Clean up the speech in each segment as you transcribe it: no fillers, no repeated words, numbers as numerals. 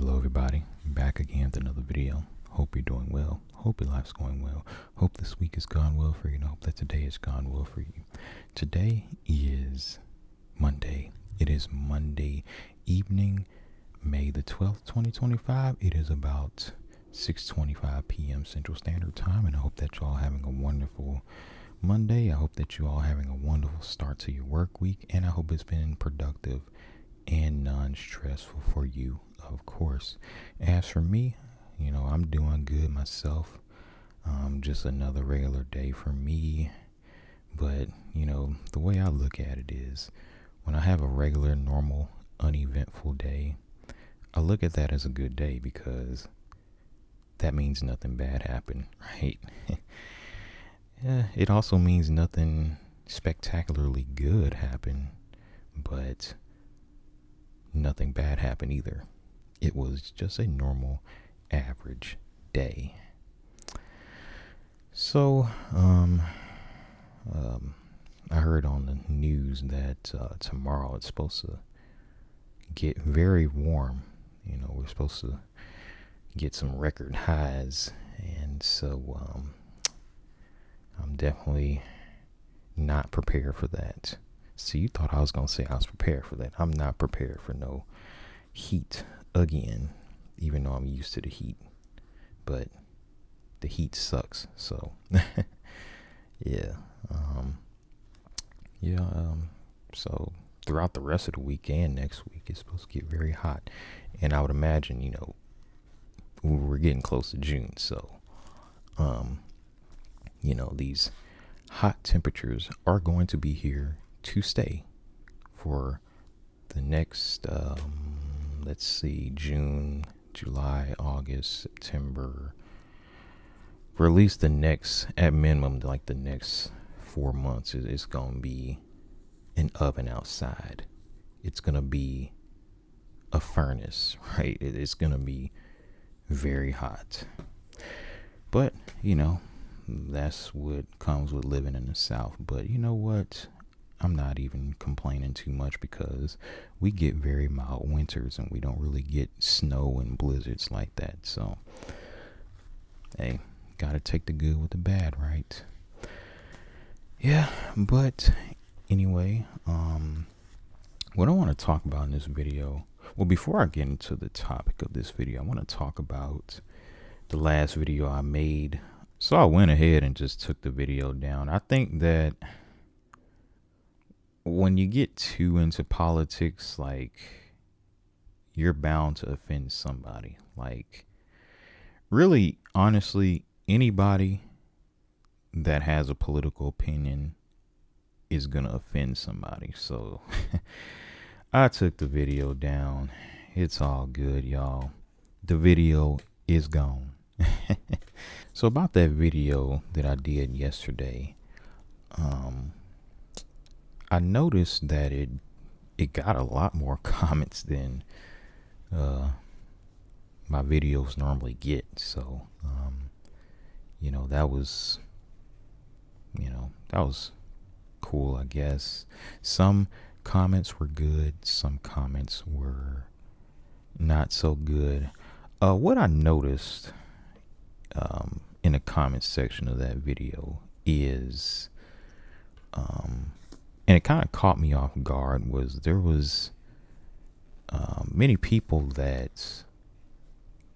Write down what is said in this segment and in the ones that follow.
Hello, everybody. Back again with another video. Hope you're doing well. Hope your life's going well. Hope this week has gone well for you. And hope that today has gone well for you. Today is Monday. It is Monday evening, May the 12th, 2025. It is about 6:25 p.m. Central Standard Time. And I hope that you're all having a wonderful Monday. I hope that you're all having a wonderful start to your work week. And I hope it's been productive and non-stressful for you, of course. As for me, I'm doing good myself. Just another regular day for me. But, the way I look at it is when I have a regular, normal, uneventful day, I look at that as a good day because that means nothing bad happened, right? It also means nothing spectacularly good happened, but nothing bad happened either. It was just a normal, average day. So, I heard on the news that tomorrow it's supposed to get very warm. We're supposed to get some record highs, and so I'm definitely not prepared for that. So you thought I was going to say I was prepared for that. I'm not prepared for no heat again, even though I'm used to the heat. But the heat sucks. So, yeah. So throughout the rest of the week and next week, it's supposed to get very hot. And I would imagine, we're getting close to June. So, these hot temperatures are going to be here to stay for the next, June, July, August, September, for at least the next, at minimum, like the next 4 months. It's going to be an oven outside. It's going to be a furnace, right? It's going to be very hot. But, that's what comes with living in the South. But you know what? I'm not even complaining too much because we get very mild winters and we don't really get snow and blizzards like that. So, hey, gotta take the good with the bad, right? Yeah, but anyway, what I want to talk about in this video, well, before I get into the topic of this video, I want to talk about the last video I made. So I went ahead and just took the video down. I think that when you get too into politics, like, you're bound to offend somebody. Like, really, honestly, anybody that has a political opinion is gonna offend somebody. So I took the video down. It's all good, y'all. The video is gone. So about that video that I did yesterday, I noticed that it got a lot more comments than my videos normally get. So that was cool, I guess. Some comments were good, some comments were not so good. What I noticed in the comments section of that video is, and it kind of caught me off guard, was there was many people that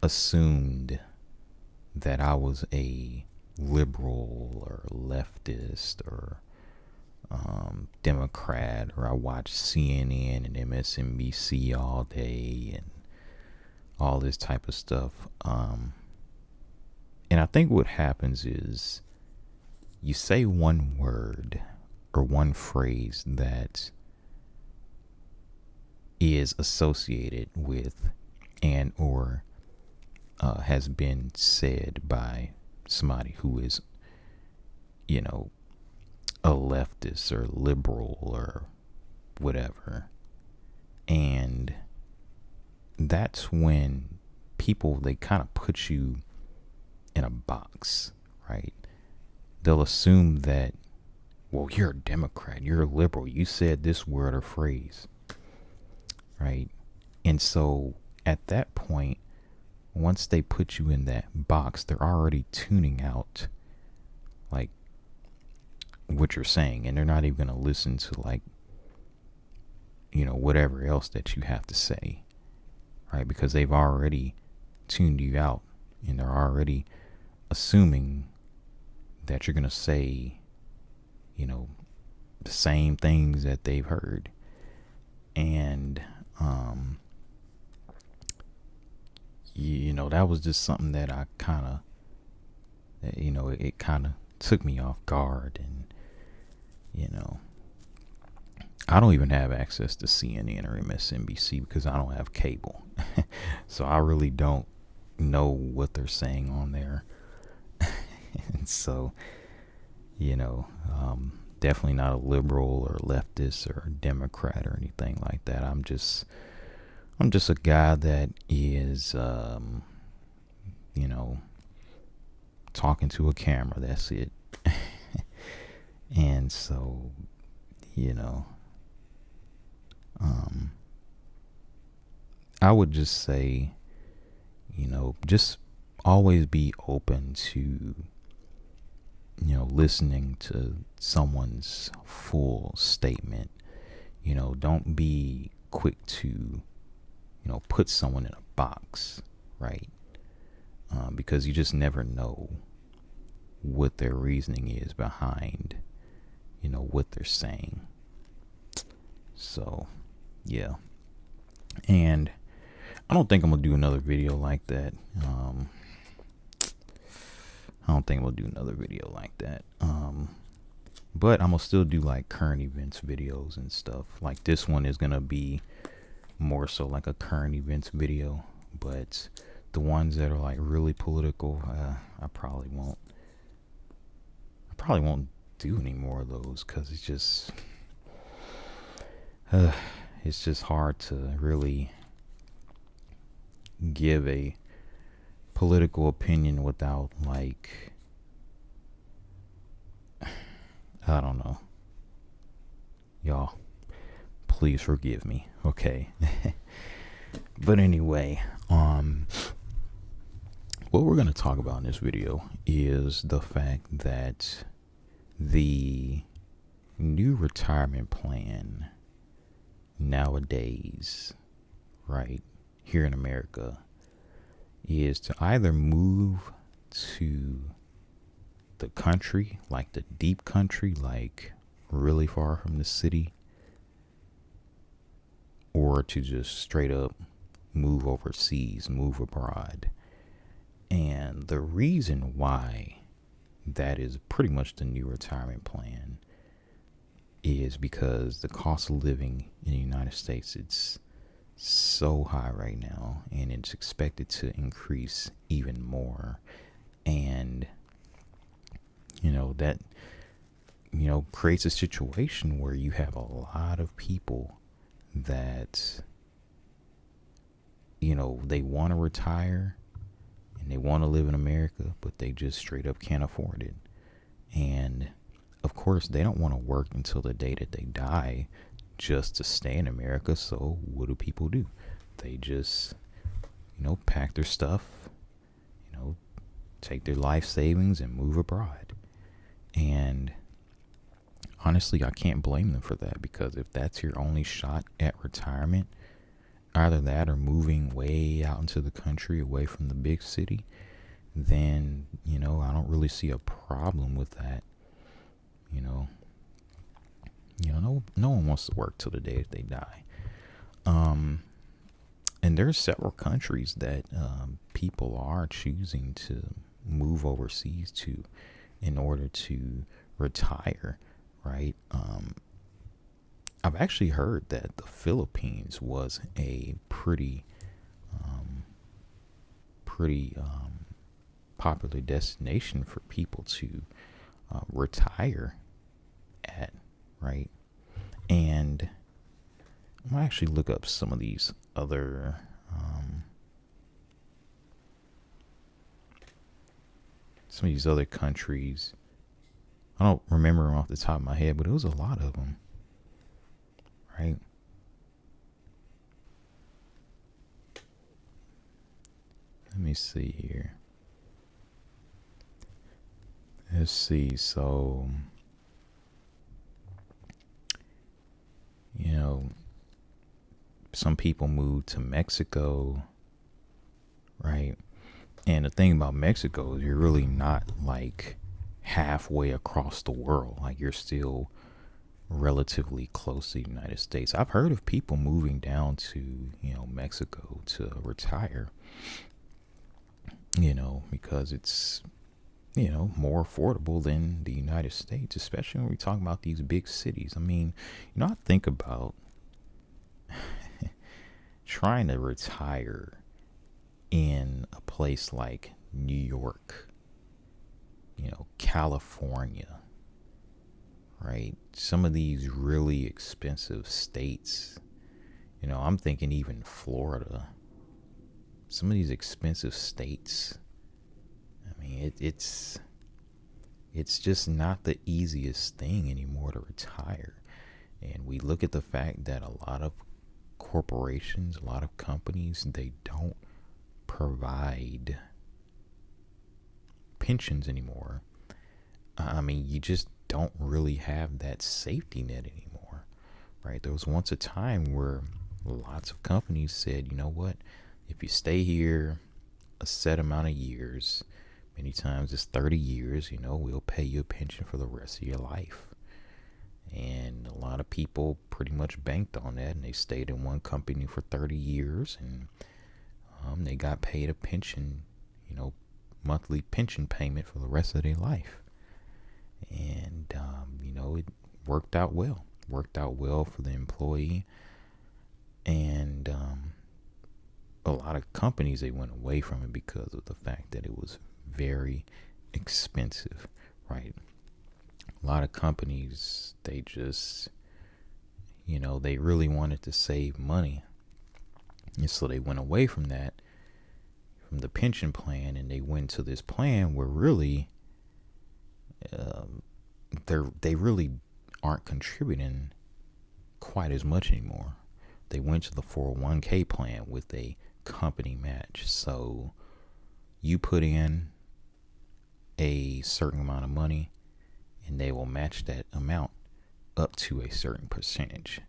assumed that I was a liberal or leftist or Democrat, or I watch CNN and MSNBC all day and all this type of stuff. And I think what happens is you say one word or one phrase that is associated with and or has been said by somebody who is, a leftist or liberal or whatever. And that's when people, they kind of put you in a box, right? They'll assume that, well, you're a Democrat, you're a liberal, you said this word or phrase, right? And so at that point, once they put you in that box, they're already tuning out like what you're saying, and they're not even going to listen to like, whatever else that you have to say, right? Because they've already tuned you out, and they're already assuming that you're going to say, the same things that they've heard. And, that was just something that I kind of, it kind of took me off guard. And, I don't even have access to CNN or MSNBC because I don't have cable. So I really don't know what they're saying on there. And so, definitely not a liberal or leftist or Democrat or anything like that. I'm just a guy that is, talking to a camera. That's it. And so, I would just say, just always be open to, listening to someone's full statement. Don't be quick to, put someone in a box, right? Because you just never know what their reasoning is behind, what they're saying. So, yeah. And I don't think I'm going to do another video like that. But I'm going to still do like current events videos and stuff. Like this one is going to be more so like a current events video. But the ones that are like really political, I probably won't do any more of those because it's just hard to really give a political opinion without like, I don't know. Y'all, please forgive me. Okay. But anyway, what we're going to talk about in this video is the fact that the new retirement plan nowadays, right, here in America, is to either move to the country, like the deep country, like really far from the city, or to just straight up move overseas, move abroad. And the reason why that is pretty much the new retirement plan is because the cost of living in the United States, it's so high right now, and it's expected to increase even more. And that creates a situation where you have a lot of people that they want to retire and they want to live in America, but they just straight up can't afford it. And of course they don't want to work until the day that they die just to stay in America. So what do people do? They just pack their stuff, take their life savings and move abroad. And honestly, I can't blame them for that, because if that's your only shot at retirement, either that or moving way out into the country away from the big city, then, I don't really see a problem with that. No one wants to work till the day that they die. And there's several countries that people are choosing to move overseas to in order to retire, right? I've actually heard that the Philippines was a pretty popular destination for people to retire at, right? And I'm gonna actually look up some of these other countries. I don't remember them off the top of my head, but it was a lot of them, right? Let me see here. Let's see. So, you know, some people move to Mexico, right? And the thing about Mexico is you're really not like halfway across the world. Like you're still relatively close to the United States. I've heard of people moving down to, Mexico to retire, because it's, more affordable than the United States, especially when we talk about these big cities. I mean, I think about trying to retire in a place like New York, California, right? Some of these really expensive states, I'm thinking even Florida. Some of these expensive states, I mean, it's just not the easiest thing anymore to retire. And we look at the fact that a lot of corporations, a lot of companies, they don't provide pensions anymore. I mean, you just don't really have that safety net anymore, right? There was once a time where lots of companies said, you know what, if you stay here a set amount of years, many times it's 30 years, we'll pay you a pension for the rest of your life. And a lot of people pretty much banked on that, and they stayed in one company for 30 years, and they got paid a pension, monthly pension payment for the rest of their life. And, it worked out well. Worked out well for the employee. And a lot of companies, they went away from it because of the fact that it was very expensive, right? A lot of companies, they just, they really wanted to save money. And so they went away from that, from the pension plan, and they went to this plan where really they really aren't contributing quite as much anymore. They went to the 401k plan with a company match. So you put in a certain amount of money and they will match that amount up to a certain percentage,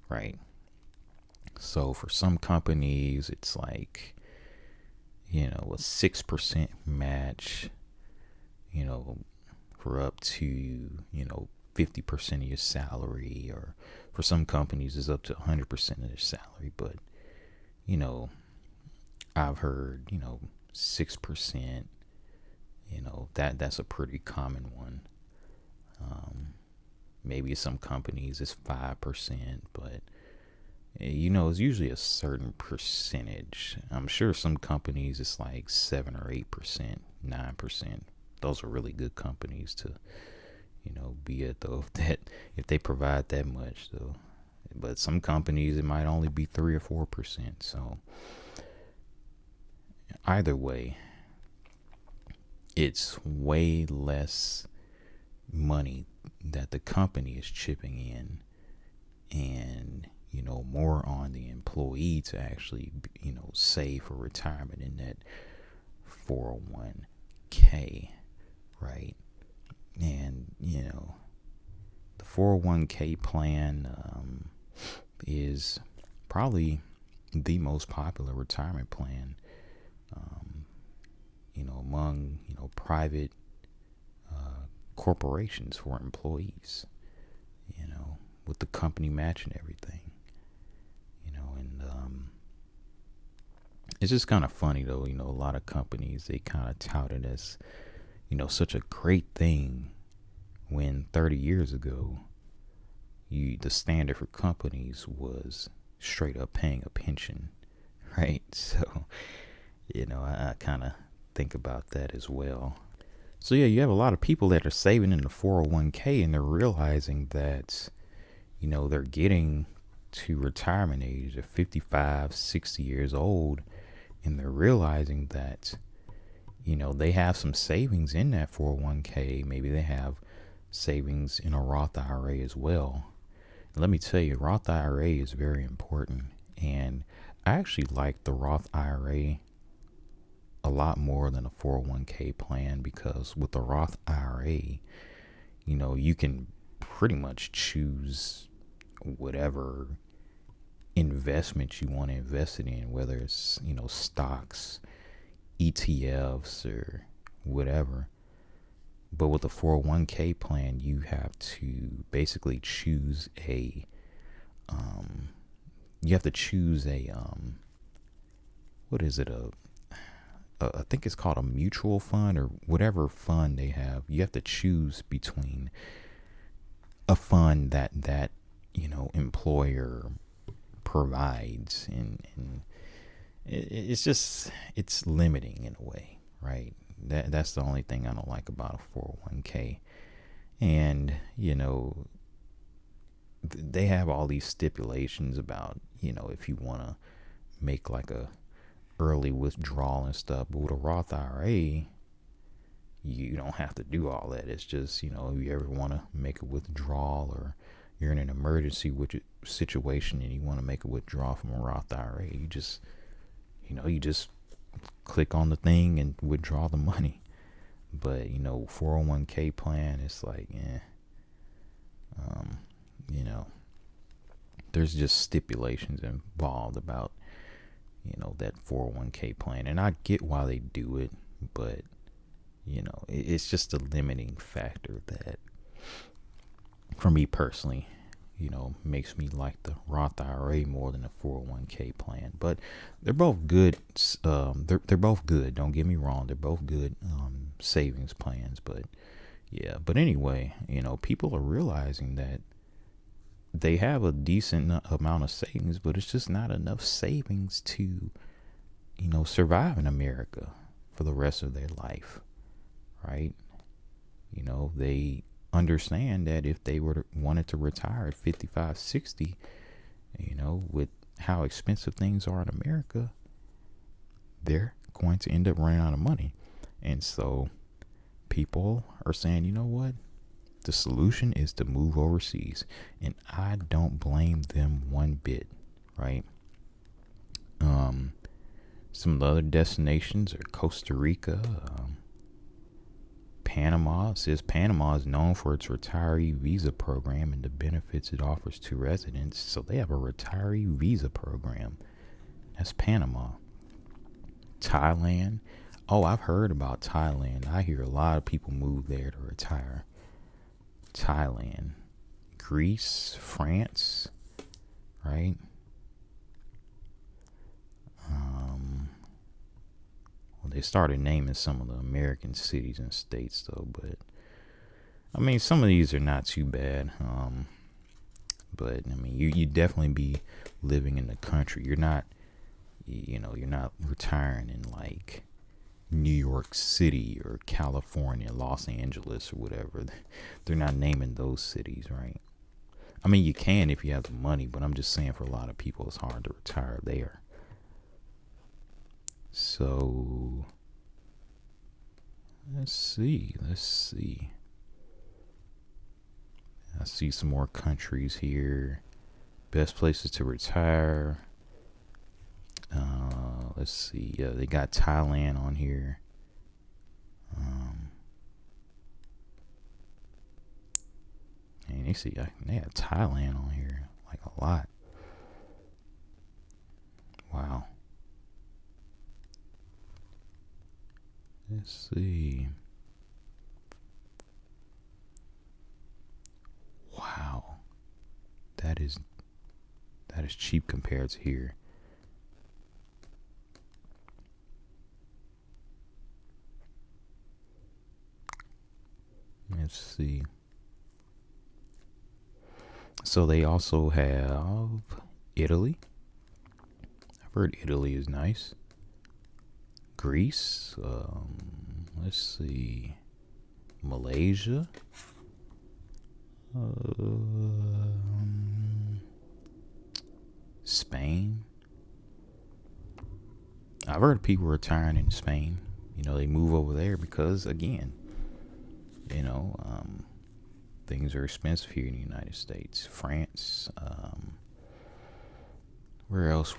right? So for some companies, it's like, a 6% match, for up to, 50% of your salary, or for some companies it's up to 100% of their salary. But, I've heard, 6%, that's a pretty common one. Maybe some companies it's 5%, but it's usually a certain percentage. I'm sure some companies it's like 7 or 8%, 9%. Those are really good companies to, be at, though, if they provide that much, though. But some companies it might only be 3 or 4%. So either way, it's way less money that the company is chipping in, and more on the employee to actually save for retirement in that 401k, right? And the 401k plan is probably the most popular retirement plan among private corporations for employees, with the company match and everything, and it's just kind of funny though, a lot of companies, they kind of tout it as, such a great thing, when 30 years ago, the standard for companies was straight up paying a pension, right? So, I kind of think about that as well. So yeah, you have a lot of people that are saving in the 401k, and they're realizing that, they're getting to retirement age of 55, 60 years old, and they're realizing that, they have some savings in that 401k. Maybe they have savings in a Roth IRA as well. And let me tell you, Roth IRA is very important. And I actually like the Roth IRA a lot more than a 401k plan, because with the Roth IRA, you can pretty much choose whatever investment you want to invest it in, whether it's, stocks, ETFs, or whatever. But with a 401k plan, you have to basically choose a, what is it? I think it's called a mutual fund, or whatever fund they have. You have to choose between a fund that employer provides, and it's limiting in a way, right? That's the only thing I don't like about a 401k. And they have all these stipulations about, if you want to make like a early withdrawal and stuff. But with a Roth IRA, you don't have to do all that. It's just, if you ever want to make a withdrawal, or you're in an emergency situation and you want to make a withdrawal from a Roth IRA, you just click on the thing and withdraw the money. But 401k plan, it's like, there's just stipulations involved about that 401k plan, and I get why they do it, but it's just a limiting factor that, for me personally, makes me like the Roth IRA more than a 401k plan. But they're both good. They're both good. Don't get me wrong. They're both good savings plans. But yeah. But anyway, people are realizing that they have a decent amount of savings, but it's just not enough savings to, survive in America for the rest of their life, right? They understand that if they wanted to retire at 55, 60, with how expensive things are in America, they're going to end up running out of money. And so people are saying, you know what? The solution is to move overseas. And I don't blame them one bit, right? Some of the other destinations are Costa Rica, Panama. It says Panama is known for its retiree visa program and the benefits it offers to residents. So they have a retiree visa program. That's Panama. Thailand. Oh, I've heard about Thailand. I hear a lot of people move there to retire. Thailand. Greece, France, right? Well, they started naming some of the American cities and states, though, but I mean, some of these are not too bad. But I mean, you definitely be living in the country. You're not, you're not retiring in like New York City or California, Los Angeles, or whatever. They're not naming those cities, right? I mean, you can if you have the money, but I'm just saying, for a lot of people, it's hard to retire there. So let's see. I see some more countries here. Best places to retire. Let's see. Yeah, they got Thailand on here. And you see, they have Thailand on here, like a lot. Wow. Let's see. Wow. That is cheap compared to here. Let's see. So they also have Italy. I've heard Italy is nice. Greece. Let's see. Malaysia. Spain. I've heard people retiring in Spain. They move over there because, again, things are expensive here in the United States. France. Where else?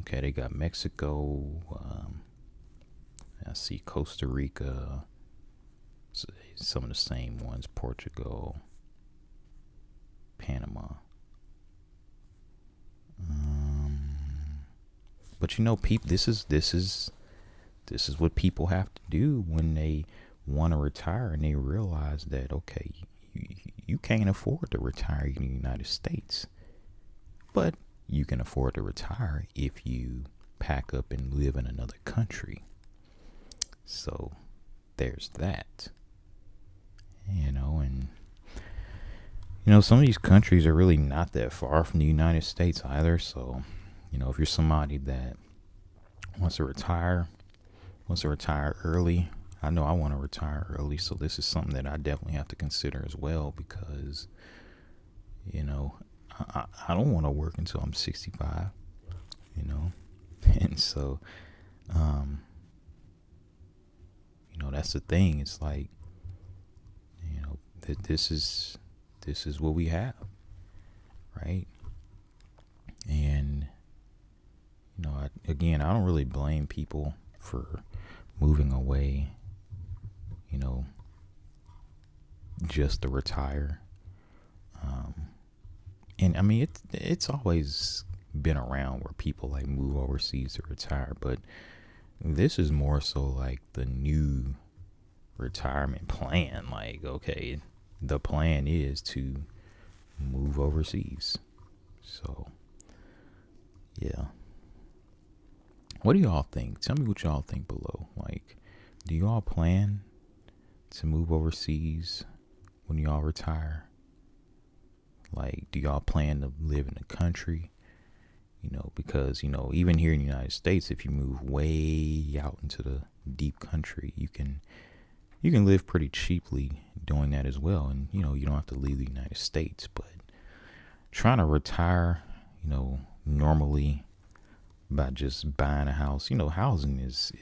Okay, they got Mexico. I see Costa Rica, some of the same ones, Portugal, Panama. But you know, people, this is what people have to do when they want to retire and they realize that, okay, you can't afford to retire in the United States, but you can afford to retire if you pack up and live in another country. So there's that. And some of these countries are really not that far from the United States either. So, if you're somebody that wants to retire early, I know I want to retire early. So this is something that I definitely have to consider as well, because, I don't want to work until I'm 65, and so, that's the thing. It's like, that this is what we have, right? And I don't really blame people for moving away, just to retire. And I mean, it's always been around where people like move overseas to retire, but this is more so like the new retirement plan. Like, okay, the plan is to move overseas. So, yeah. What do y'all think? Tell me what y'all think below. Like, do y'all plan to move overseas when y'all retire? Like, do y'all plan to live in the country? Because, even here in the United States, if you move way out into the deep country, you can live pretty cheaply doing that as well. And, you don't have to leave the United States. But trying to retire, normally by just buying a house, housing is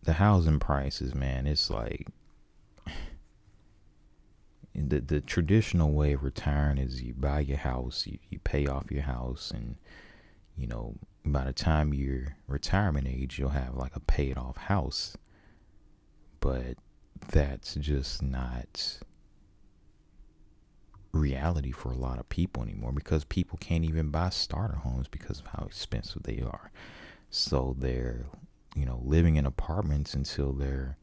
the housing prices, man, it's like, the traditional way of retiring is you buy your house, you pay off your house, and by the time you're retirement age, you'll have like a paid off house. But that's just not reality for a lot of people anymore, because people can't even buy starter homes because of how expensive they are. So they're living in apartments until they're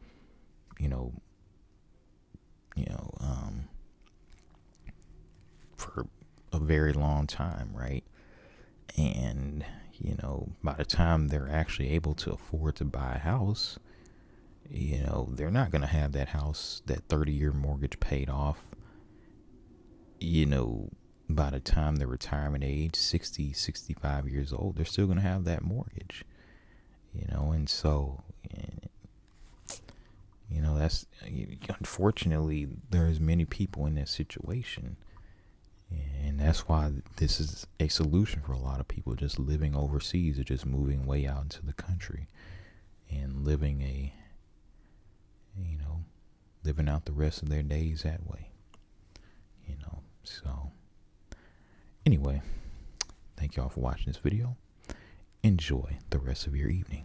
for a very long time, right? And by the time they're actually able to afford to buy a house, they're not going to have that house, that 30-year mortgage paid off, by the time they're retirement age, 60, 65 years old. They're still going to have that mortgage, and so, that's, unfortunately, there's many people in that situation. And that's why this is a solution for a lot of people, just living overseas or just moving way out into the country and living living out the rest of their days that way. So anyway, thank y'all for watching this video. Enjoy the rest of your evening.